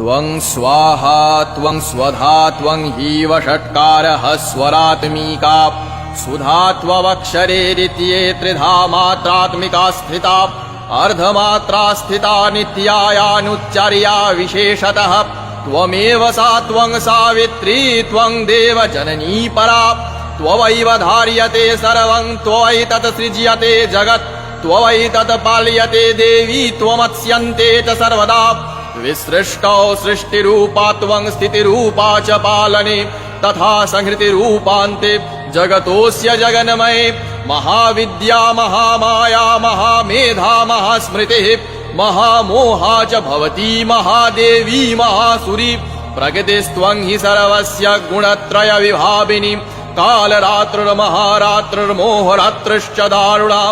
त्वं स्वाहा त्वं स्वधा त्वं हीव षट्कारः स्वरात्मिका सुधा त्वमक्षरेरित्ये त्रिधा मात्रात्मिका स्थिता अर्धमात्रा स्थिता नित्यायानुच्चर्या विशेषतः त्वमेव सा त्वं सावित्री त्वं देवजननी परा त्ववैव धार्यते सर्वं त्वयैतत् सृज्यते जगत् त्वयैतत् पाल्यते देवी त्वमत्स्यन्ते च सर्वदा विसृष्टौ सृष्टिरूपा त्वं स्थितिरूपा च पालने तथा संहृतिरूपान्ते जगतोऽस्य जगन्मये महाविद्या महामाया महामेधा महास्मृतिः महामोहा च भवती महादेवी महासुरी प्रकृतिस्त्वं हि सर्वस्य गुणत्रय विभाविनी कालरात्रिर्महारात्रिर्मोहरात्रिश्च दारुणा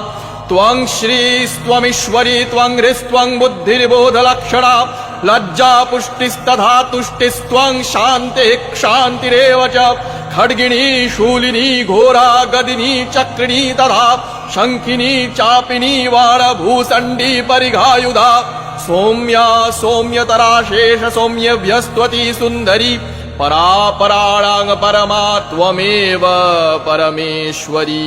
त्वं श्रीस्त्वमीश्वरी त्वं ह्रीस्त्वं बुद्धिर्बोधलक्षणा लज्जा पुष्टिस्तथा तुष्टिस्त्वं शान्तिः क्षान्तिरेव च खड्गिनी शूलिनी घोरा गदिनी चक्रिणी तथा शङ्खिनी चापिनी वाणभूषण्डी परिघायुधा सौम्या सौम्यतरा शेष सौम्यभ्यस्त्वती सुन्दरी परापराणां परमा त्वमेव परमेश्वरी।